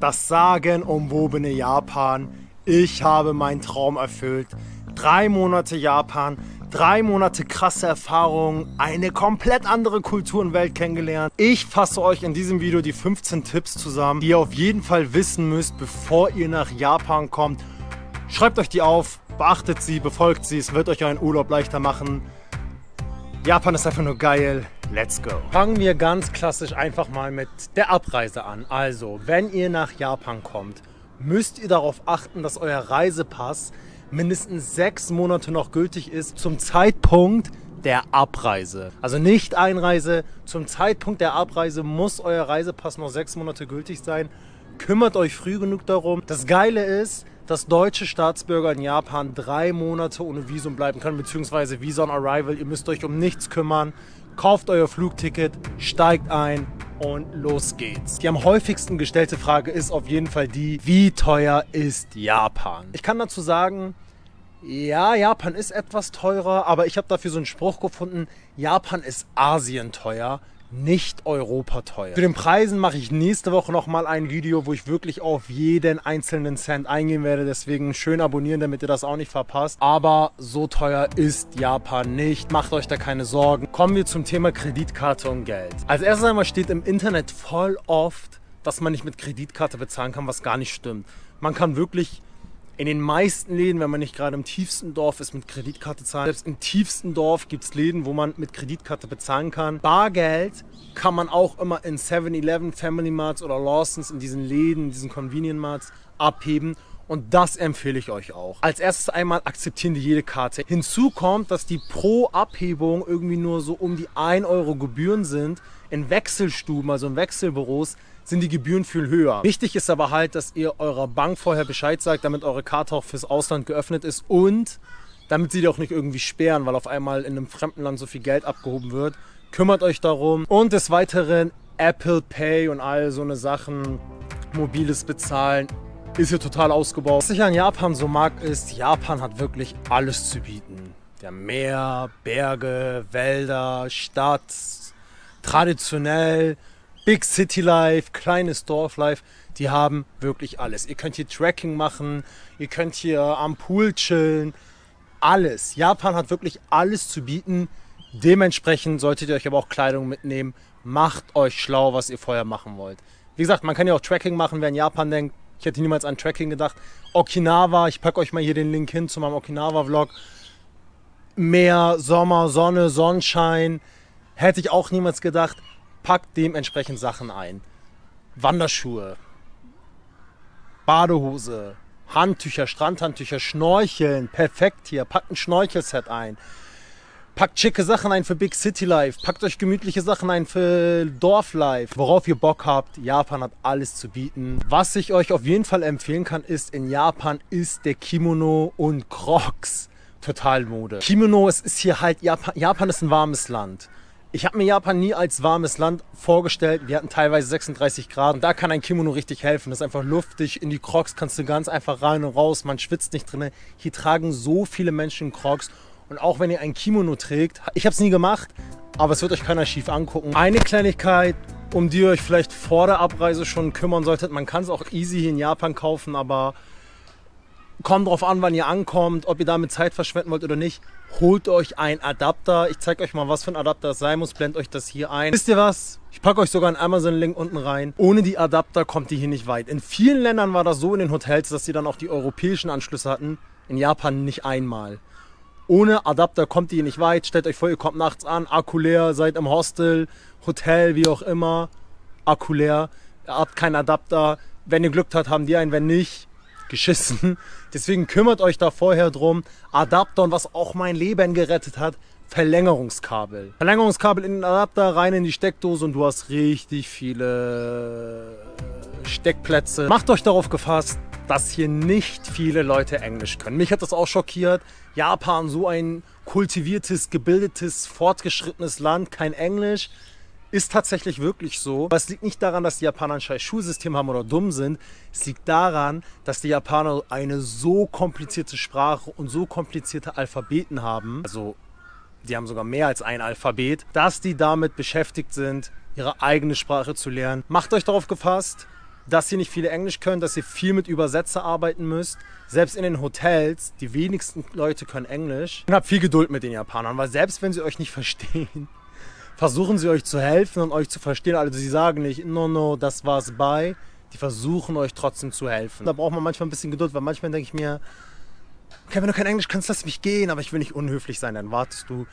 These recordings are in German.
Das sagenumwobene Japan. Ich habe meinen Traum erfüllt. 3 Monate Japan, 3 Monate krasse Erfahrungen, eine komplett andere Kultur und Welt kennengelernt. Ich fasse euch in diesem Video die 15 Tipps zusammen, die ihr auf jeden Fall wissen müsst, bevor ihr nach Japan kommt. Schreibt euch die auf, beachtet sie, befolgt sie, es wird euch euren Urlaub leichter machen. Japan ist einfach nur geil. Let's go. Fangen wir ganz klassisch einfach mal mit der Abreise an. Also, wenn ihr nach Japan kommt, müsst ihr darauf achten, dass euer Reisepass mindestens 6 Monate noch gültig ist zum Zeitpunkt der Abreise. Also nicht Einreise, zum Zeitpunkt der Abreise muss euer Reisepass noch 6 Monate gültig sein. Kümmert euch früh genug darum. Das Geile ist, dass deutsche Staatsbürger in Japan 3 Monate ohne Visum bleiben können, beziehungsweise Visa on Arrival. Ihr müsst euch um nichts kümmern. Kauft euer Flugticket, steigt ein und los geht's. Die am häufigsten gestellte Frage ist auf jeden Fall die, wie teuer ist Japan? Ich kann dazu sagen, ja, Japan ist etwas teurer, aber ich habe dafür so einen Spruch gefunden, Japan ist Asien teuer, nicht Europa teuer. Zu den Preisen mache ich nächste Woche nochmal ein Video, wo ich wirklich auf jeden einzelnen Cent eingehen werde. Deswegen schön abonnieren, damit ihr das auch nicht verpasst. Aber so teuer ist Japan nicht. Macht euch da keine Sorgen. Kommen wir zum Thema Kreditkarte und Geld. Als erstes einmal steht im Internet voll oft, dass man nicht mit Kreditkarte bezahlen kann, was gar nicht stimmt. Man kann wirklich in den meisten Läden, wenn man nicht gerade im tiefsten Dorf ist, mit Kreditkarte zahlen. Selbst im tiefsten Dorf gibt es Läden, wo man mit Kreditkarte bezahlen kann. Bargeld kann man auch immer in 7-Eleven, Family Marts oder Lawsons, in diesen Läden, in diesen Convenient Marts abheben. Und das empfehle ich euch auch. Als erstes einmal akzeptieren die jede Karte. Hinzu kommt, dass die pro Abhebung irgendwie nur so um die 1 Euro Gebühren sind. In Wechselstuben, also in Wechselbüros, sind die Gebühren viel höher. Wichtig ist aber halt, dass ihr eurer Bank vorher Bescheid sagt, damit eure Karte auch fürs Ausland geöffnet ist und damit sie die auch nicht irgendwie sperren, weil auf einmal in einem fremden Land so viel Geld abgehoben wird. Kümmert euch darum. Und des Weiteren Apple Pay und all so eine Sachen, mobiles Bezahlen, ist hier total ausgebaut. Was ich an Japan so mag, ist, Japan hat wirklich alles zu bieten. Der Meer, Berge, Wälder, Stadt, traditionell, Big City Life, kleines Dorflife, die haben wirklich alles. Ihr könnt hier Trekking machen, ihr könnt hier am Pool chillen, alles. Japan hat wirklich alles zu bieten. Dementsprechend solltet ihr euch aber auch Kleidung mitnehmen. Macht euch schlau, was ihr vorher machen wollt. Wie gesagt, man kann ja auch Trekking machen, wer in Japan denkt. Ich hätte niemals an Trekking gedacht. Okinawa, ich packe euch mal hier den Link hin zu meinem Okinawa-Vlog. Meer, Sommer, Sonne, Sonnenschein. Hätte ich auch niemals gedacht. Packt dementsprechend Sachen ein. Wanderschuhe, Badehose, Handtücher, Strandhandtücher, Schnorcheln, perfekt hier. Packt ein Schnorchelset ein. Packt schicke Sachen ein für Big City Life. Packt euch gemütliche Sachen ein für Dorflife. Worauf ihr Bock habt, Japan hat alles zu bieten. Was ich euch auf jeden Fall empfehlen kann, ist, in Japan ist der Kimono und Crocs total Mode. Kimono, es ist hier halt, Japan ist ein warmes Land. Ich habe mir Japan nie als warmes Land vorgestellt. Wir hatten teilweise 36 Grad und da kann ein Kimono richtig helfen. Das ist einfach luftig. In die Crocs kannst du ganz einfach rein und raus. Man schwitzt nicht drin. Hier tragen so viele Menschen Crocs. Und auch wenn ihr ein Kimono trägt, ich habe es nie gemacht, aber es wird euch keiner schief angucken. Eine Kleinigkeit, um die ihr euch vielleicht vor der Abreise schon kümmern solltet. Man kann es auch easy hier in Japan kaufen, aber kommt drauf an, wann ihr ankommt, ob ihr damit Zeit verschwenden wollt oder nicht. Holt euch einen Adapter. Ich zeige euch mal, was für ein Adapter das sein muss. Blendet euch das hier ein. Wisst ihr was? Ich packe euch sogar einen Amazon-Link unten rein. Ohne die Adapter kommt ihr hier nicht weit. In vielen Ländern war das so in den Hotels, dass sie dann auch die europäischen Anschlüsse hatten. In Japan nicht einmal. Ohne Adapter kommt ihr hier nicht weit. Stellt euch vor, ihr kommt nachts an, Akku leer, seid im Hostel, Hotel, wie auch immer. Akku leer. Ihr habt keinen Adapter. Wenn ihr Glück habt, haben die einen. Wenn nicht, geschissen. Deswegen kümmert euch da vorher drum. Adapter und was auch mein Leben gerettet hat, Verlängerungskabel. Verlängerungskabel in den Adapter, rein in die Steckdose und du hast richtig viele Steckplätze. Macht euch darauf gefasst, dass hier nicht viele Leute Englisch können. Mich hat das auch schockiert. Japan, so ein kultiviertes, gebildetes, fortgeschrittenes Land, kein Englisch. Ist tatsächlich wirklich so. Aber es liegt nicht daran, dass die Japaner ein scheiß Schulsystem haben oder dumm sind. Es liegt daran, dass die Japaner eine so komplizierte Sprache und so komplizierte Alphabeten haben. Also, die haben sogar mehr als ein Alphabet, dass die damit beschäftigt sind, ihre eigene Sprache zu lernen. Macht euch darauf gefasst, dass ihr nicht viele Englisch könnt, dass ihr viel mit Übersetzer arbeiten müsst. Selbst in den Hotels, die wenigsten Leute können Englisch. Und habt viel Geduld mit den Japanern, weil selbst wenn sie euch nicht verstehen, versuchen sie euch zu helfen und euch zu verstehen. Also sie sagen nicht, no, das war's bye. Die versuchen euch trotzdem zu helfen. Da braucht man manchmal ein bisschen Geduld, weil manchmal denke ich mir, okay, wenn du kein Englisch kannst, lass mich gehen, aber ich will nicht unhöflich sein, dann wartest du.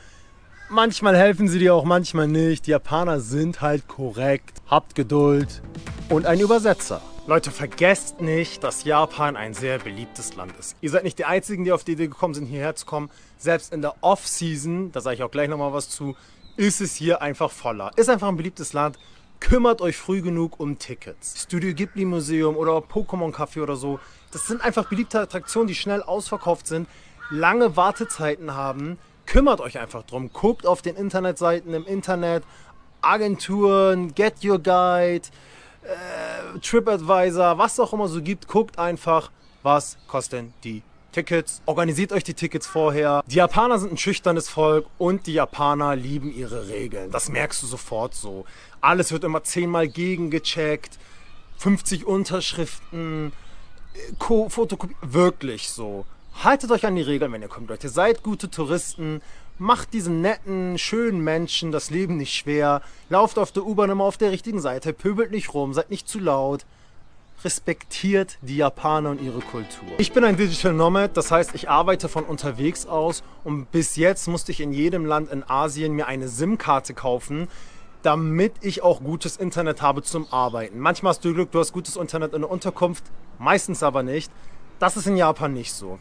Manchmal helfen sie dir auch, manchmal nicht. Die Japaner sind halt korrekt. Habt Geduld und einen Übersetzer. Leute, vergesst nicht, dass Japan ein sehr beliebtes Land ist. Ihr seid nicht die Einzigen, die auf die Idee gekommen sind, hierher zu kommen. Selbst in der Off-Season, da sage ich auch gleich nochmal was zu, ist es hier einfach voller. Ist einfach ein beliebtes Land. Kümmert euch früh genug um Tickets. Studio Ghibli Museum oder Pokémon Café oder so. Das sind einfach beliebte Attraktionen, die schnell ausverkauft sind, lange Wartezeiten haben. Kümmert euch einfach drum. Guckt auf den Internetseiten im Internet, Agenturen, Get Your Guide, TripAdvisor, was auch immer so gibt. Guckt einfach, was kosten die Tickets. Organisiert euch die Tickets vorher. Die Japaner sind ein schüchternes Volk und die Japaner lieben ihre Regeln. Das merkst du sofort so. Alles wird immer 10-mal gegengecheckt. 50 Unterschriften, Fotokopie. Wirklich so. Haltet euch an die Regeln, wenn ihr kommt, Leute. Seid gute Touristen. Macht diesen netten, schönen Menschen das Leben nicht schwer. Lauft auf der U-Bahn immer auf der richtigen Seite. Pöbelt nicht rum. Seid nicht zu laut. Respektiert die Japaner und ihre Kultur. Ich bin ein Digital Nomad, das heißt, ich arbeite von unterwegs aus und bis jetzt musste ich in jedem Land in Asien mir eine SIM-Karte kaufen, damit ich auch gutes Internet habe zum Arbeiten. Manchmal hast du Glück, du hast gutes Internet in der Unterkunft, meistens aber nicht. Das ist in Japan nicht so.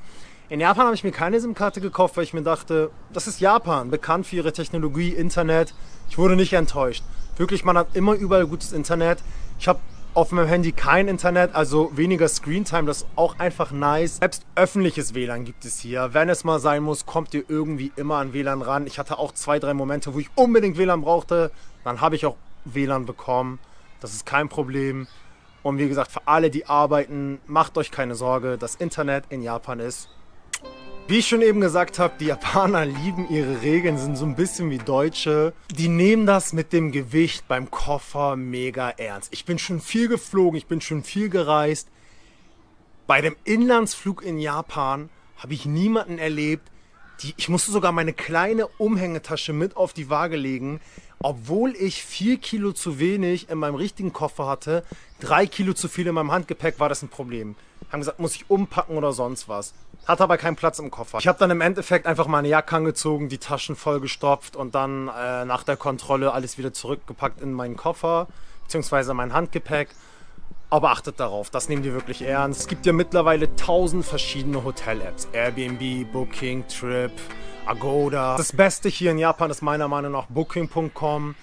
In Japan habe ich mir keine SIM-Karte gekauft, weil ich mir dachte, das ist Japan, bekannt für ihre Technologie, Internet. Ich wurde nicht enttäuscht. Wirklich, man hat immer überall gutes Internet. Ich habe auf meinem Handy kein Internet, also weniger Screentime, das ist auch einfach nice. Selbst öffentliches WLAN gibt es hier. Wenn es mal sein muss, kommt ihr irgendwie immer an WLAN ran. Ich hatte auch 2, 3 Momente, wo ich unbedingt WLAN brauchte. Dann habe ich auch WLAN bekommen. Das ist kein Problem. Und wie gesagt, für alle, die arbeiten, macht euch keine Sorge. Das Internet in Japan ist, wie ich schon eben gesagt habe, die Japaner lieben ihre Regeln, sind so ein bisschen wie Deutsche. Die nehmen das mit dem Gewicht beim Koffer mega ernst. Ich bin schon viel geflogen, ich bin schon viel gereist. Bei dem Inlandsflug in Japan habe ich niemanden erlebt, ich musste sogar meine kleine Umhängetasche mit auf die Waage legen, obwohl ich 4 Kilo zu wenig in meinem richtigen Koffer hatte, 3 Kilo zu viel in meinem Handgepäck, war das ein Problem. Haben gesagt, muss ich umpacken oder sonst was. Hatte aber keinen Platz im Koffer. Ich habe dann im Endeffekt einfach meine Jacke angezogen, die Taschen vollgestopft und dann nach der Kontrolle alles wieder zurückgepackt in meinen Koffer, beziehungsweise mein Handgepäck. Aber achtet darauf, das nehmen die wirklich ernst. Es gibt ja mittlerweile 1000 verschiedene Hotel-Apps. Airbnb, Booking, Trip, Agoda. Das Beste hier in Japan ist meiner Meinung nach Booking.com.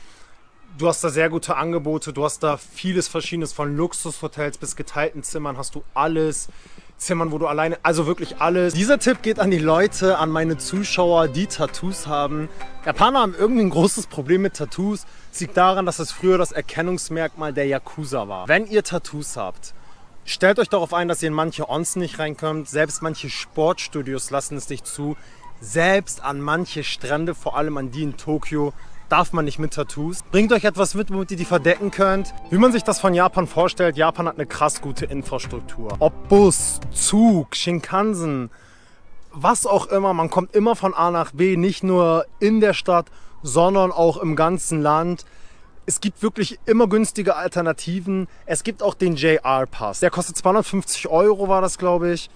Du hast da sehr gute Angebote, du hast da vieles Verschiedenes, von Luxushotels bis geteilten Zimmern hast du alles. Zimmern, wo du alleine, also wirklich alles. Dieser Tipp geht an die Leute, an meine Zuschauer, die Tattoos haben. Japaner haben irgendwie ein großes Problem mit Tattoos. Es liegt daran, dass es früher das Erkennungsmerkmal der Yakuza war. Wenn ihr Tattoos habt, stellt euch darauf ein, dass ihr in manche Onsen nicht reinkommt. Selbst manche Sportstudios lassen es nicht zu. Selbst an manche Strände, vor allem an die in Tokio, darf man nicht mit Tattoos. Bringt euch etwas mit, womit ihr die verdecken könnt. Wie man sich das von Japan vorstellt, Japan hat eine krass gute Infrastruktur. Ob Bus, Zug, Shinkansen, was auch immer, man kommt immer von A nach B, nicht nur in der Stadt, sondern auch im ganzen Land. Es gibt wirklich immer günstige Alternativen. Es gibt auch den JR-Pass. Der kostet 250 €, war das, glaube ich.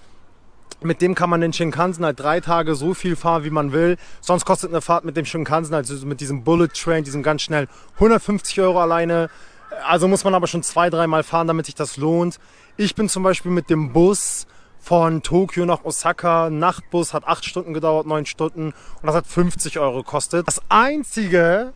Mit dem kann man den Shinkansen halt 3 Tage so viel fahren, wie man will. Sonst kostet eine Fahrt mit dem Shinkansen, also mit diesem Bullet Train, diesem ganz schnell, 150 € alleine. Also muss man aber schon 2, 3 Mal fahren, damit sich das lohnt. Ich bin zum Beispiel mit dem Bus von Tokio nach Osaka. Nachtbus hat 8 Stunden gedauert, 9 Stunden. Und das hat 50 € gekostet. Das Einzige,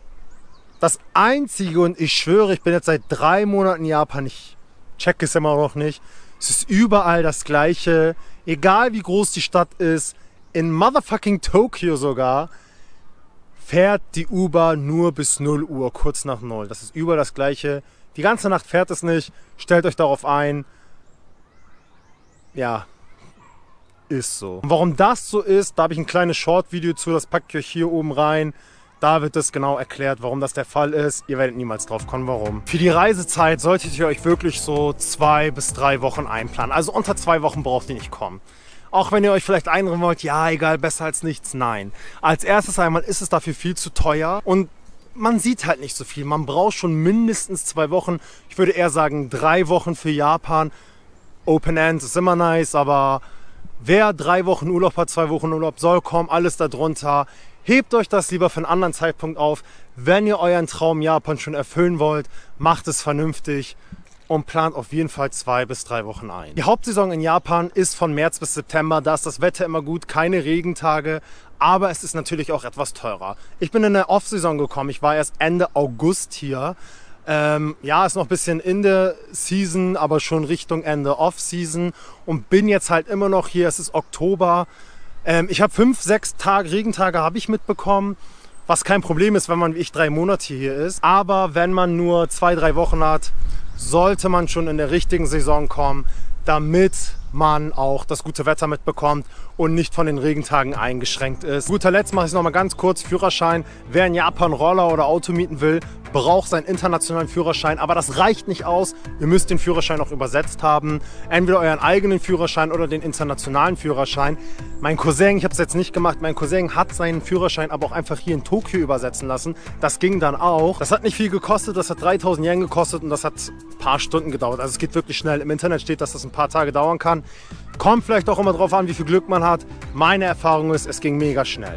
und ich schwöre, ich bin jetzt seit 3 Monaten in Japan, ich check es immer noch nicht. Es ist überall das Gleiche. Egal wie groß die Stadt ist, in motherfucking Tokio sogar, fährt die U-Bahn nur bis 0 Uhr, kurz nach 0. Das ist überall das Gleiche. Die ganze Nacht fährt es nicht. Stellt euch darauf ein. Ja, ist so. Und warum das so ist, da habe ich ein kleines Short-Video zu, das packe ich euch hier oben rein. Da wird es genau erklärt, warum das der Fall ist. Ihr werdet niemals drauf kommen, warum. Für die Reisezeit solltet ihr euch wirklich so 2 bis 3 Wochen einplanen. Also unter 2 Wochen braucht ihr nicht kommen. Auch wenn ihr euch vielleicht einreden wollt, ja egal, besser als nichts, nein. Als erstes einmal ist es dafür viel zu teuer und man sieht halt nicht so viel. Man braucht schon mindestens 2 Wochen. Ich würde eher sagen 3 Wochen für Japan. Open End ist immer nice, aber wer 3 Wochen Urlaub hat, 2 Wochen Urlaub soll kommen, alles darunter. Hebt euch das lieber für einen anderen Zeitpunkt auf. Wenn ihr euren Traum Japan schon erfüllen wollt, macht es vernünftig und plant auf jeden Fall 2 bis 3 Wochen ein. Die Hauptsaison in Japan ist von März bis September. Da ist das Wetter immer gut, keine Regentage, aber es ist natürlich auch etwas teurer. Ich bin in der Off-Saison gekommen. Ich war erst Ende August hier. Ja, ist noch ein bisschen in der Season, aber schon Richtung Ende Off-Season und bin jetzt halt immer noch hier. Es ist Oktober. Ich habe 5, 6 Regentage habe ich mitbekommen, was kein Problem ist, wenn man wie ich 3 Monate hier ist. Aber wenn man nur 2, 3 Wochen hat, sollte man schon in der richtigen Saison kommen, damit man auch das gute Wetter mitbekommt und nicht von den Regentagen eingeschränkt ist. Zu guter Letzt mache ich noch mal ganz kurz Führerschein. Wer in Japan Roller oder Auto mieten will, braucht seinen internationalen Führerschein, aber das reicht nicht aus. Ihr müsst den Führerschein auch übersetzt haben. Entweder euren eigenen Führerschein oder den internationalen Führerschein. Mein Cousin, ich habe es jetzt nicht gemacht, mein Cousin hat seinen Führerschein aber auch einfach hier in Tokio übersetzen lassen. Das ging dann auch. Das hat nicht viel gekostet, das hat 3000 Yen gekostet und das hat ein paar Stunden gedauert. Also es geht wirklich schnell. Im Internet steht, dass das ein paar Tage dauern kann. Kommt vielleicht auch immer drauf an, wie viel Glück man hat. Meine Erfahrung ist, es ging mega schnell.